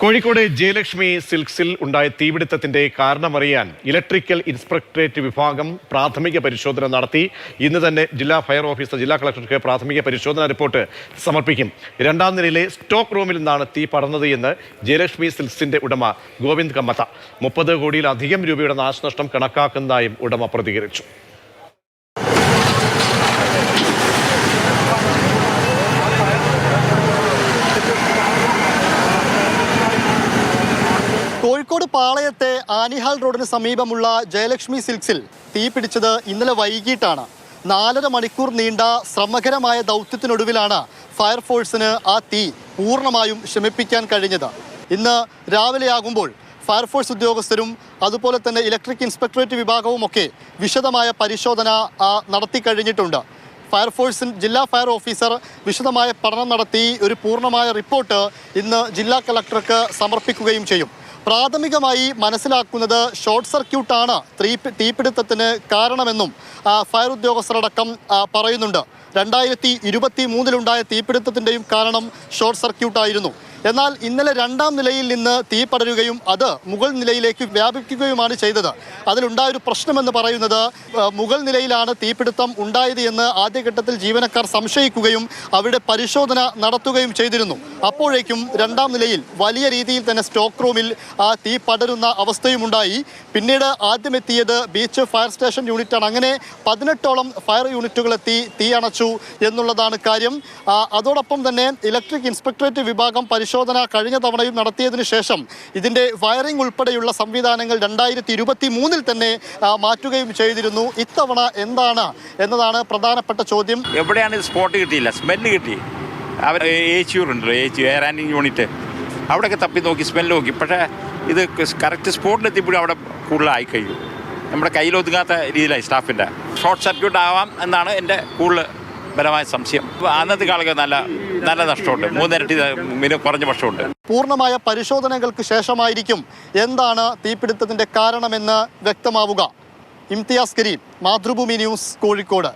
കോഴിക്കോട് ജയലക്ഷ്മി സിൽക്സിൽ ഉണ്ടായ തീപിടുത്തത്തിന്റെ കാരണമറിയാൻ electrical inspectorate വിഭാഗം പ്രാഥമിക പരിശോധന നടത്തി. ഇന്ന് തന്നെ ജില്ലാ ഫയർ ഓഫീസർ ജില്ലാ കളക്ടർക്ക് പ്രാഥമിക പരിശോധനാ റിപ്പോർട്ട് സമർപ്പിക്കും. രണ്ടാം നിലയിലെ സ്റ്റോക്ക് റൂമിൽ നിന്നാണ് തീ പടർന്നത് എന്ന് ജയലക്ഷ്മി സിൽക്സിന്റെ ഉടമ ഗോവിന്ദ് കമ്മത്ത 30 കോടിയിലധികം രൂപയുടെ നാശനഷ്ടം കണക്കാക്കുന്നതായും ഉടമ പ്രതികരിച്ചു. കോഴിക്കോട് പാളയത്തെ ആനിഹാൾ റോഡിന് സമീപമുള്ള ജയലക്ഷ്മി സിൽക്സിൽ തീ പിടിച്ചത് ഇന്നലെ വൈകിട്ടാണ്. 4.5 മണിക്കൂർ നീണ്ട ശ്രമകരമായ ദൗത്യത്തിനൊടുവിലാണ് ഫയർഫോഴ്സിന് ആ തീ പൂർണ്ണമായും ശമിപ്പിക്കാൻ കഴിഞ്ഞത്. ഇന്ന് രാവിലെയാകുമ്പോൾ ഫയർഫോഴ്സ് ഉദ്യോഗസ്ഥരും അതുപോലെ തന്നെ ഇലക്ട്രിക് ഇൻസ്പെക്ടറേറ്റ് വിഭാഗവുമൊക്കെ വിശദമായ പരിശോധന നടത്തി കഴിഞ്ഞിട്ടുണ്ട്. ജില്ലാ ഫയർ ഓഫീസർ വിശദമായ പഠനം നടത്തി ഒരു പൂർണ്ണമായ റിപ്പോർട്ട് ഇന്ന് ജില്ലാ കളക്ടർക്ക് സമർപ്പിക്കുകയും ചെയ്യും. പ്രാഥമികമായി മനസ്സിലാക്കുന്നത് ഷോർട്ട് സർക്യൂട്ടാണ് തീപിടുത്തത്തിന് കാരണമെന്നും ഫയർ ഉദ്യോഗസ്ഥരടക്കം പറയുന്നുണ്ട്. 2023 തീപിടുത്തത്തിൻ്റെയും കാരണം ഷോർട്ട് സർക്യൂട്ടായിരുന്നു. എന്നാൽ ഇന്നലെ രണ്ടാം നിലയിൽ നിന്ന് തീ പടരുകയും അത് മുകൾ നിലയിലേക്ക് വ്യാപിക്കുകയുമാണ് ചെയ്തത്. അതിലുണ്ടായൊരു പ്രശ്നമെന്ന് പറയുന്നത് മുകൾ നിലയിലാണ് തീപിടുത്തം ഉണ്ടായത് എന്ന് ആദ്യഘട്ടത്തിൽ ജീവനക്കാർ സംശയിക്കുകയും അവിടെ പരിശോധന നടത്തുകയും ചെയ്തിരുന്നു. അപ്പോഴേക്കും രണ്ടാം നിലയിൽ വലിയ രീതിയിൽ തന്നെ സ്റ്റോക്ക് റൂമിൽ തീ പടരുന്ന അവസ്ഥയുമുണ്ടായി. പിന്നീട് ആദ്യമെത്തിയത് ബീച്ച് ഫയർ സ്റ്റേഷൻ യൂണിറ്റാണ്. അങ്ങനെ 18ഓളം ഫയർ യൂണിറ്റുകളെത്തി തീ അണച്ചു എന്നുള്ളതാണ് കാര്യം. അതോടൊപ്പം തന്നെ ഇലക്ട്രിക് ഇൻസ്പെക്ടറേറ്റ് വിഭാഗം പരിശോധന കഴിഞ്ഞ തവണയും നടത്തിയതിനു ശേഷം ഇതിന്റെ വയറിംഗ് ഉൾപ്പെടെയുള്ള സംവിധാനങ്ങൾ 2023 തന്നെ മാറ്റുകയും ചെയ്തിരുന്നു. ഇത്തവണ എന്താണ് എന്നതാണ് പ്രധാനപ്പെട്ട ചോദ്യം. എവിടെയാണ് ഇത് സ്പോട്ട് കിട്ടിയില്ല, സ്മെല്ല് കിട്ടി. അവർ ഉണ്ടല്ലോ, എയർ ഹാൻഡിങ് യൂണിറ്റ്, അവിടെയൊക്കെ തപ്പി നോക്കി, സ്മെല്ല് നോക്കി. പക്ഷേ ഇത് കറക്റ്റ് സ്പോട്ടിലെത്തിയപ്പോഴും അവിടെ കൂടുതലായി കഴിയും. നമ്മുടെ കയ്യിലൊതുങ്ങാത്ത രീതിയിലായി സ്റ്റാഫിൻ്റെ. ഷോർട്ട് സർക്യൂട്ട് ആവാം എന്നാണ് എൻ്റെ കൂടുതൽ ബലമായ സംശയം. അന്നത്തെ കാലത്ത് നല്ല നഷ്ടമുണ്ട്, 3 ഇരട്ടി കുറഞ്ഞ പക്ഷമുണ്ട്. പൂർണ്ണമായ പരിശോധനകൾക്ക് ശേഷമായിരിക്കും എന്താണ് തീപിടുത്തത്തിന്റെ കാരണമെന്ന് വ്യക്തമാവുക. ഇംതിയാസ് കരീം, മാതൃഭൂമി ന്യൂസ്, കോഴിക്കോട്.